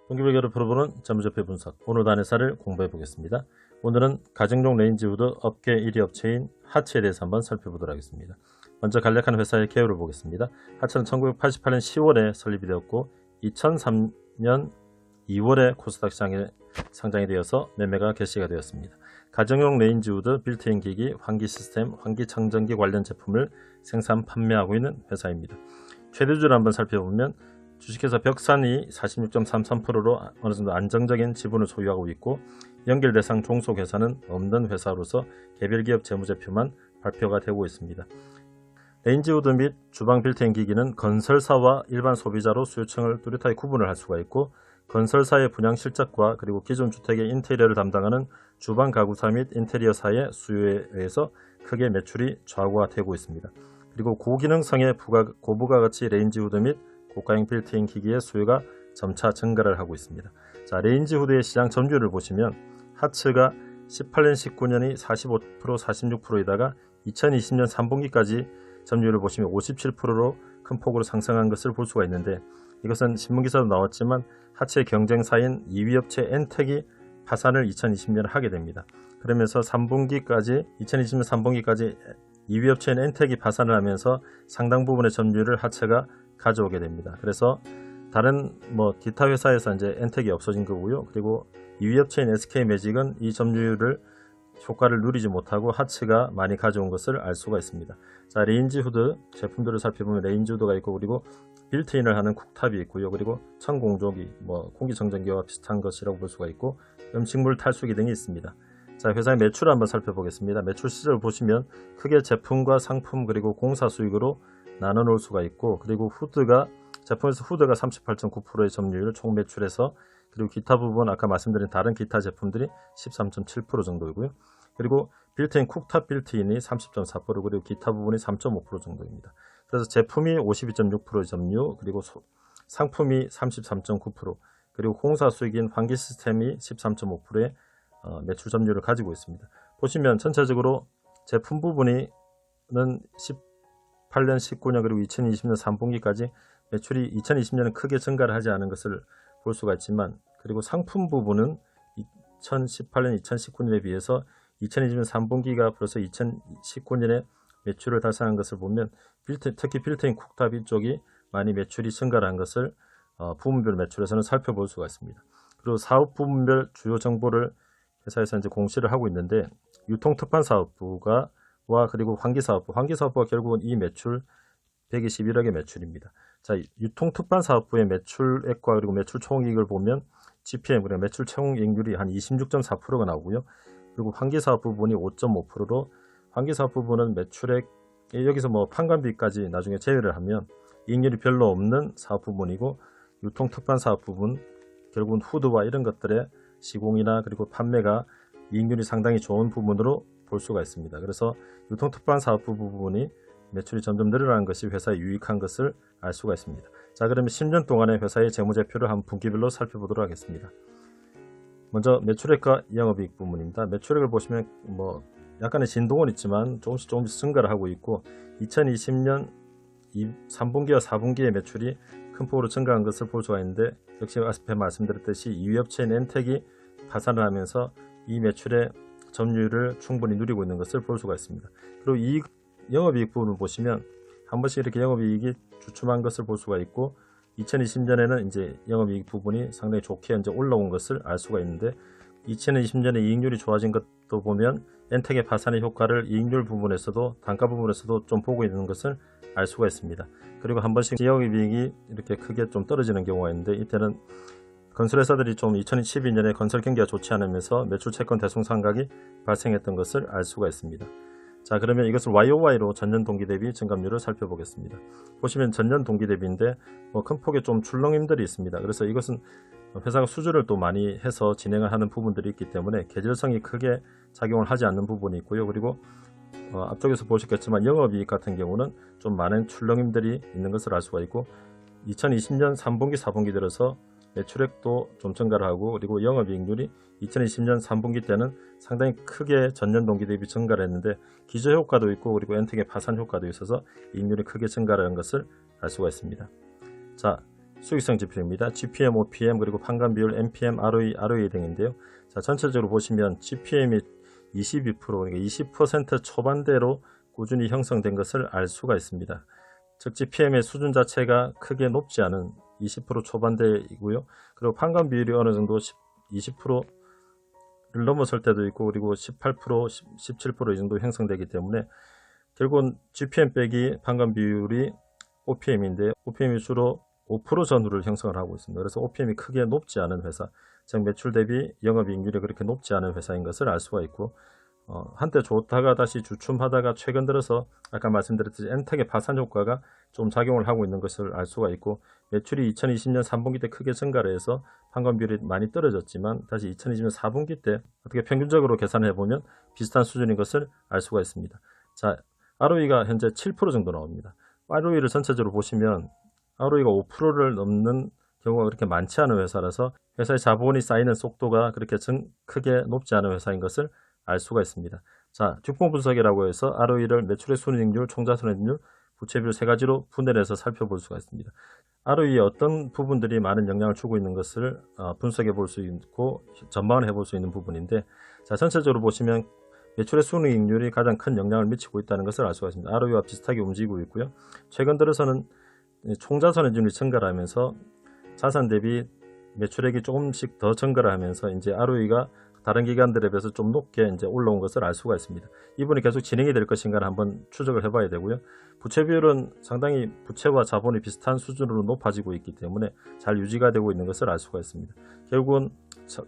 동기별개로 풀어보는 재무제표 분석, 오늘 단회사를 공부해 보겠습니다. 오늘은 가정용 레인지 후드 업계 1위 업체인 하츠에 대해서 한번 살펴보도록 하겠습니다. 먼저 간략한 회사의 개요를 보겠습니다. 하츠는 1988년 10월에 설립이 되었고 2003년 2월에 코스닥 시장에 상장이 되어서 매매가 개시가 되었습니다. 가정용 레인지 후드, 빌트인 기기, 환기 시스템, 환기 청정기 관련 제품을 생산 판매하고 있는 회사입니다. 최대주를 한번 살펴보면 주식회사 벽산이 46.33%로 어느 정도 안정적인 지분을 소유하고 있고, 연결 대상 종속회사는 없는 회사로서 개별 기업 재무제표만 발표가 되고 있습니다. 레인지 후드 및 주방 빌트인 기기는 건설사와 일반 소비자로 수요층을 뚜렷하게 구분을 할 수가 있고, 건설사의 분양 실적과 그리고 기존 주택의 인테리어를 담당하는 주방 가구사 및 인테리어사의 수요에 의해서 크게 매출이 좌우가 되고 있습니다. 그리고 고기능성의 고부가가치 레인지 후드 및 고가형 빌트인 기기의 수요가 점차 증가를 하고 있습니다. 자, 레인지 후드의 시장 점유율을 보시면 하츠가 18년, 19년이 45%, 46%이다가 2020년 3분기까지 점유율을 보시면 57%로 큰 폭으로 상승한 것을 볼 수가 있는데, 이것은 신문기사도 나왔지만 하츠의 경쟁사인 2위 업체 엔텍이 파산을 2020년에 하게 됩니다. 그러면서 2020년 3분기까지 2위 업체인 엔텍이 파산을 하면서 상당 부분의 점유율을 하츠가 가져오게 됩니다. 그래서 다른 기타 회사에서 이제 엔텍이 없어진 거고요. 그리고 2위 업체인 SK매직은 이 점유율을 효과를 누리지 못하고 하츠가 많이 가져온 것을 알 수가 있습니다. 자, 레인지 후드 제품들을 살펴보면 레인지 후드가 있고, 그리고 빌트인을 하는 쿡탑이 있고요. 그리고 천공조기, 공기청정기와 비슷한 것이라고 볼 수가 있고, 음식물 탈수기 등이 있습니다. 자, 회사의 매출을 한번 살펴보겠습니다. 매출 시세를 보시면 크게 제품과 상품 그리고 공사 수익으로 나눠 놓을 수가 있고, 그리고 제품에서 후드가 38.9%의 점유율, 총 매출에서, 그리고 기타 부분 아까 말씀드린 다른 기타 제품들이 13.7% 정도이고요. 그리고 빌트인 쿡탑 빌트인이 30.4%, 그리고 기타 부분이 3.5% 정도입니다. 그래서 제품이 52.6%의 점유, 그리고 상품이 33.9%, 그리고 공사 수익인 환기 시스템이 13.5%의 매출 점유율을 가지고 있습니다. 보시면 전체적으로 제품 부분은 18년, 19년 그리고 2020년 3분기까지 매출이 2020년은 크게 증가를 하지 않은 것을 볼 수가 있지만, 그리고 상품 부분은 2018년, 2019년에 비해서 2020년 3분기가 벌써 2019년에 매출을 달성한 것을 보면 특히 빌트인 쿡탑 쪽이 많이 매출이 증가를 한 것을 부문별 매출에서는 살펴볼 수가 있습니다. 그리고 사업 부문별 주요 정보를 회사에서 이제 공시를 하고 있는데, 유통특판사업부와 그리고 환기사업부가 결국은 이 매출 121억의 매출입니다. 자, 유통특판사업부의 매출액과 그리고 매출 총이익을 보면 GPM, 그리고 매출 총이익률이 한 26.4%가 나오고요. 그리고 환기사업 부분이 5.5%로, 환기사업 부분은 매출액, 여기서 판관비까지 나중에 제외를 하면 이익률이 별로 없는 사업 부분이고, 유통특판사업 부분, 결국은 후드와 이런 것들의 시공이나 그리고 판매가 이익률이 상당히 좋은 부분으로 볼 수가 있습니다. 그래서 유통특판사업부 부분이 매출이 점점 늘어나는 것이 회사에 유익한 것을 알 수가 있습니다. 자, 그러면 10년 동안의 회사의 재무제표를 한 분기별로 살펴보도록 하겠습니다. 먼저 매출액과 영업이익 부분입니다. 매출액을 보시면 약간의 진동은 있지만 조금씩 증가를 하고 있고, 2020년 3분기와 4분기의 매출이 큰 폭으로 증가한 것을 볼 수가 있는데, 역시 앞에 말씀드렸듯이 2위 업체인 엔텍이 파산을 하면서 이 매출의 점유율을 충분히 누리고 있는 것을 볼 수가 있습니다. 그리고 영업이익 부분을 보시면 한 번씩 이렇게 영업이익이 주춤한 것을 볼 수가 있고, 2020년에는 이제 영업이익 부분이 상당히 좋게 이제 올라온 것을 알 수가 있는데, 2020년에 이익률이 좋아진 것도 보면 엔텍의 파산의 효과를 이익률 부분에서도, 단가 부분에서도 좀 보고 있는 것을 알 수가 있습니다. 그리고 한 번씩 영업이익이 이렇게 크게 좀 떨어지는 경우가 있는데, 이때는 건설회사들이 좀 2012년에 건설 경기가 좋지 않으면서 매출 채권 대손 상각이 발생했던 것을 알 수가 있습니다. 자, 그러면 이것을 YOY로 전년 동기 대비 증감률을 살펴보겠습니다. 보시면 전년 동기 대비인데 큰 폭의 좀 출렁임들이 있습니다. 그래서 이것은 회사가 수주를 또 많이 해서 진행을 하는 부분들이 있기 때문에 계절성이 크게 작용을 하지 않는 부분이 있고요. 그리고 앞쪽에서 보셨겠지만 영업이익 같은 경우는 좀 많은 출렁임들이 있는 것을 알 수가 있고, 2020년 3분기, 4분기 들어서 매출액도 좀 증가를 하고, 그리고 영업이익률이 2020년 3분기 때는 상당히 크게 전년 동기 대비 증가를 했는데, 기저효과도 있고 그리고 엔텍의 파산 효과도 있어서 이익률이 크게 증가를 한 것을 알 수가 있습니다. 자, 수익성 지표입니다. GPM, OPM, 그리고 판관비율, MPM, ROE 등인데요. 자, 전체적으로 보시면 GPM이 22%, 그러니까 20% 초반대로 꾸준히 형성된 것을 알 수가 있습니다. 즉 GPM의 수준 자체가 크게 높지 않은 20% 초반대이고요. 그리고 판관비율이 어느 정도 20%를 넘어설 때도 있고, 그리고 18%, 17% 이 정도 형성되기 때문에 결국은 GPM 빼기 판관비율이 OPM인데, OPM이 주로 5% 전후를 형성을 하고 있습니다. 그래서 OPM이 크게 높지 않은 회사, 즉 매출 대비 영업이익률이 그렇게 높지 않은 회사인 것을 알 수가 있고, 한때 좋다가 다시 주춤하다가 최근 들어서 아까 말씀드렸듯이 엔텍의 파산 효과가 좀 작용을 하고 있는 것을 알 수가 있고, 매출이 2020년 3분기 때 크게 증가를 해서 판관비율이 많이 떨어졌지만 다시 2020년 4분기 때 어떻게 평균적으로 계산해 보면 비슷한 수준인 것을 알 수가 있습니다. 자, ROE가 현재 7% 정도 나옵니다. ROE를 전체적으로 보시면 ROE가 5%를 넘는 경우가 그렇게 많지 않은 회사라서 회사의 자본이 쌓이는 속도가 그렇게 크게 높지 않은 회사인 것을 알 수가 있습니다. 자, 뒷봉 분석이라고 해서 ROE를 매출의 순이익률, 총자산익률, 부채비율 세 가지로 분해를 해서 살펴볼 수가 있습니다. ROE에 어떤 부분들이 많은 영향을 주고 있는 것을 분석해 볼 수 있고 전망을 해볼 수 있는 부분인데, 자, 전체적으로 보시면 매출의 순이익률이 가장 큰 영향을 미치고 있다는 것을 알 수가 있습니다. ROE와 비슷하게 움직이고 있고요. 최근 들어서는 총자산익률이 증가를 하면서 자산 대비 매출액이 조금씩 더 증가를 하면서 이제 ROE가 다른 기관들에 비해서 좀 높게 이제 올라온 것을 알 수가 있습니다. 이 부분이 계속 진행이 될 것인가를 한번 추적을 해봐야 되고요. 부채 비율은 상당히 부채와 자본이 비슷한 수준으로 높아지고 있기 때문에 잘 유지가 되고 있는 것을 알 수가 있습니다. 결국은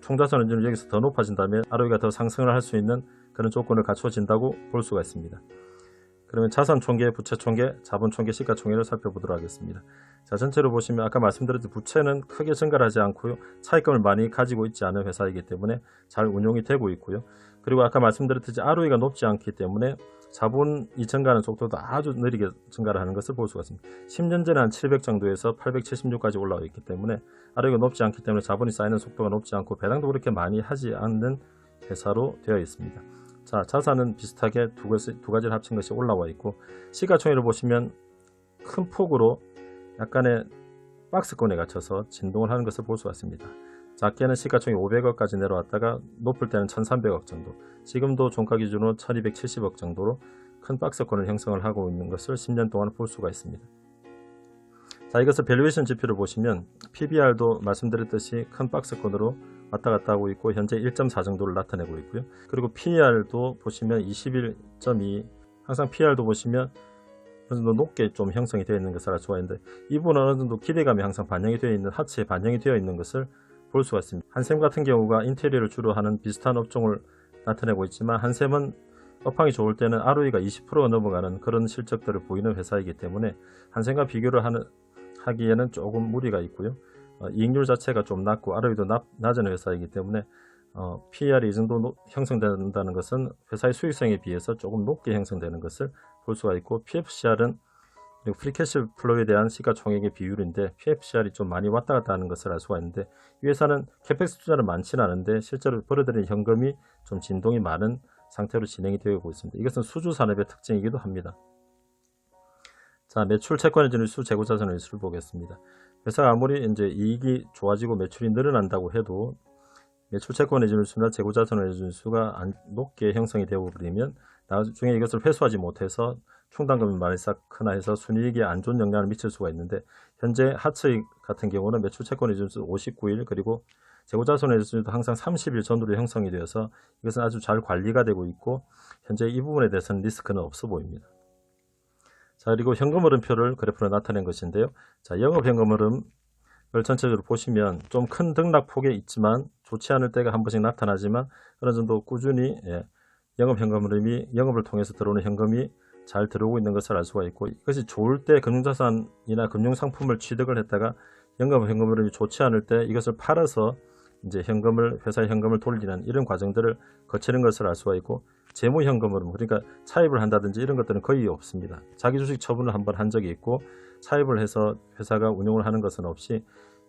총자산익률이 여기서 더 높아진다면 ROE가 더 상승을 할 수 있는 그런 조건을 갖춰진다고 볼 수가 있습니다. 그러면 자산 총계, 부채 총계, 자본 총계, 시가 총계를 살펴보도록 하겠습니다. 자, 전체로 보시면 아까 말씀드렸듯이 부채는 크게 증가를 하지 않고요. 차입금을 많이 가지고 있지 않은 회사이기 때문에 잘 운용이 되고 있고요. 그리고 아까 말씀드렸듯이 ROE가 높지 않기 때문에 자본이 증가하는 속도도 아주 느리게 증가를 하는 것을 볼 수가 있습니다. 10년 전에 한 700 정도에서 876까지 올라와 있기 때문에 ROE가 높지 않기 때문에 자본이 쌓이는 속도가 높지 않고 배당도 그렇게 많이 하지 않는 회사로 되어 있습니다. 자, 자산은 비슷하게 두 가지를 합친 것이 올라와 있고, 시가총액을 보시면 큰 폭으로 약간의 박스권에 갇혀서 진동을 하는 것을 볼 수가 있습니다. 작게는 시가총액 500억까지 내려왔다가 높을 때는 1300억 정도, 지금도 종가 기준으로 1270억 정도로 큰 박스권을 형성을 하고 있는 것을 10년 동안 볼 수가 있습니다. 자, 이것을 밸류에이션 지표를 보시면 PBR도 말씀드렸듯이 큰 박스권으로 왔다 갔다 하고 있고 현재 1.4 정도를 나타내고 있고요. 그리고 PER도 보시면 21.2, 항상 PER도 보시면 어느 정도 높게 좀 형성이 되어 있는 것을 알 수가 있는데, 이 부분은 어느 정도 기대감이 항상 반영이 되어 있는, 하체에 반영이 되어 있는 것을 볼 수가 있습니다. 한샘 같은 경우가 인테리어를 주로 하는 비슷한 업종을 나타내고 있지만, 한샘은 업황이 좋을 때는 ROE가 20%가 넘어가는 그런 실적들을 보이는 회사이기 때문에 한샘과 비교를 하기에는 조금 무리가 있고요. 이익률 자체가 좀 낮고 ROE도 낮은 회사이기 때문에 PER이 이 정도 형성된다는 것은 회사의 수익성에 비해서 조금 높게 형성되는 것을 볼 수가 있고, PFCR은 그리고 프리캐시 플로우에 대한 시가총액의 비율인데 PFCR이 좀 많이 왔다 갔다 하는 것을 알 수가 있는데, 이 회사는 캐펙스 투자는 많지는 않은데 실제로 벌어들이는 현금이 좀 진동이 많은 상태로 진행이 되고 있습니다. 이것은 수주 산업의 특징이기도 합니다. 자, 매출 채권의 진수, 재고자산의 진수를 보겠습니다. 회사가 아무리 이제 이익이 좋아지고 매출이 늘어난다고 해도 매출 채권의 진수나 재고자산의 진수가 높게 형성이 되어버리면 나중에 이것을 회수하지 못해서 충당금이 많이 쌓거나 해서 순이익에 안 좋은 영향을 미칠 수가 있는데, 현재 하츠익 같은 경우는 매출 채권의 진수 59일, 그리고 재고자산의 진수도 항상 30일 전후로 형성이 되어서 이것은 아주 잘 관리가 되고 있고 현재 이 부분에 대해서는 리스크는 없어 보입니다. 자, 그리고 현금 흐름표를 그래프로 나타낸 것인데요. 자, 영업 현금 흐름을 전체적으로 보시면 좀 큰 등락폭에 있지만 좋지 않을 때가 한 번씩 나타나지만 어느 정도 꾸준히 영업 현금 흐름이, 영업을 통해서 들어오는 현금이 잘 들어오고 있는 것을 알 수가 있고, 이것이 좋을 때 금융자산이나 금융상품을 취득을 했다가 영업 현금 흐름이 좋지 않을 때 이것을 팔아서 이제 회사의 현금을 돌리는 이런 과정들을 거치는 것을 알 수가 있고, 재무 현금 흐름, 그러니까 차입을 한다든지 이런 것들은 거의 없습니다. 자기 주식 처분을 한번 한 적이 있고 차입을 해서 회사가 운용을 하는 것은 없이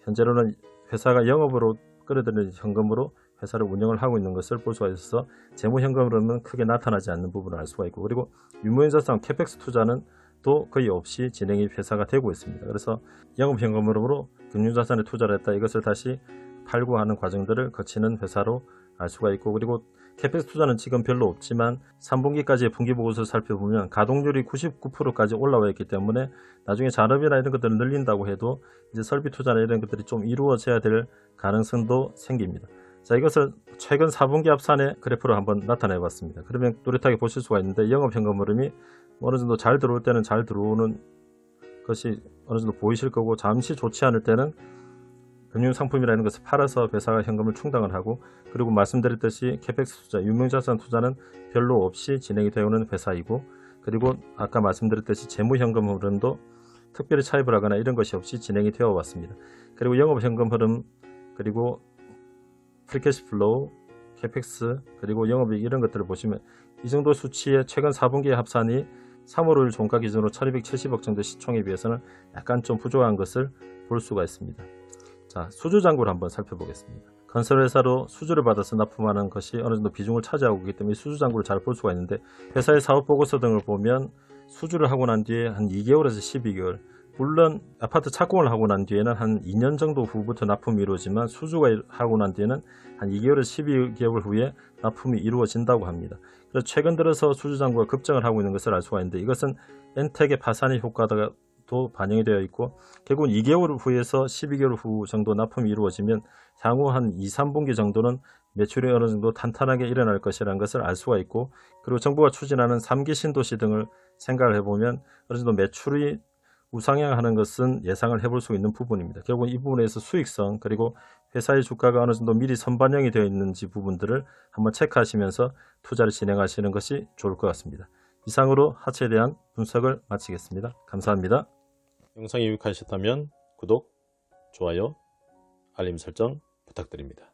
현재로는 회사가 영업으로 끌어들이는 현금으로 회사를 운영을 하고 있는 것을 볼 수가 있어서 재무 현금 흐름은 크게 나타나지 않는 부분을 알 수가 있고, 그리고 유무인 자산 캐펙스 투자는 도 거의 없이 진행이 회사가 되고 있습니다. 그래서 영업현금으로 금융자산에 투자를 했다, 이것을 다시 팔고 하는 과정들을 거치는 회사로 알 수가 있고, 그리고 캐펙스 투자는 지금 별로 없지만 3분기까지의 분기보고서를 살펴보면 가동률이 99%까지 올라와 있기 때문에 나중에 잔업이나 이런 것들을 늘린다고 해도 이제 설비 투자나 이런 것들이 좀 이루어져야 될 가능성도 생깁니다. 자, 이것을 최근 4분기 합산의 그래프로 한번 나타내 봤습니다. 그러면 뚜렷하게 보실 수가 있는데, 영업현금 흐름이 어느 정도 잘 들어올 때는 잘 들어오는 것이 어느 정도 보이실 거고, 잠시 좋지 않을 때는 금융상품이라는 것을 팔아서 회사가 현금을 충당을 하고, 그리고 말씀드렸듯이 캐펙스 투자, 유명자산 투자는 별로 없이 진행이 되어 오는 회사이고, 그리고 아까 말씀드렸듯이 재무현금 흐름도 특별히 차입을 하거나 이런 것이 없이 진행이 되어 왔습니다. 그리고 영업현금 흐름, 그리고 프리캐시플로우, 캐펙스, 그리고 영업이익 이런 것들을 보시면 이 정도 수치의 최근 4분기의 합산이 3월 5일 종가 기준으로 1270억 정도 시총에 비해서는 약간 좀 부족한 것을 볼 수가 있습니다. 자, 수주잔고를 한번 살펴보겠습니다. 건설회사로 수주를 받아서 납품하는 것이 어느 정도 비중을 차지하고 있기 때문에 수주잔고를 잘 볼 수가 있는데, 회사의 사업보고서 등을 보면 수주를 하고 난 뒤에 한 2개월에서 12개월, 물론 아파트 착공을 하고 난 뒤에는 한 2년 정도 후부터 납품이 이루어지만, 수주가 하고 난 뒤에는 한 2개월에서 12개월 후에 납품이 이루어진다고 합니다. 그래서 최근 들어서 수주잔고가 급증을 하고 있는 것을 알 수가 있는데, 이것은 엔텍의 파산의 효과가 도 반영이 되어 있고, 결국은 2개월 후에서 12개월 후 정도 납품이 이루어지면 향후 한 2, 3분기 정도는 매출이 어느 정도 탄탄하게 일어날 것이라는 것을 알 수가 있고, 그리고 정부가 추진하는 3기 신도시 등을 생각을 해보면 어느 정도 매출이 우상향하는 것은 예상을 해볼 수 있는 부분입니다. 결국은 이 부분에서 수익성, 그리고 회사의 주가가 어느 정도 미리 선반영이 되어 있는지 부분들을 한번 체크하시면서 투자를 진행하시는 것이 좋을 것 같습니다. 이상으로 하체에 대한 분석을 마치겠습니다. 감사합니다. 영상이 유익하셨다면 구독, 좋아요, 알림 설정 부탁드립니다.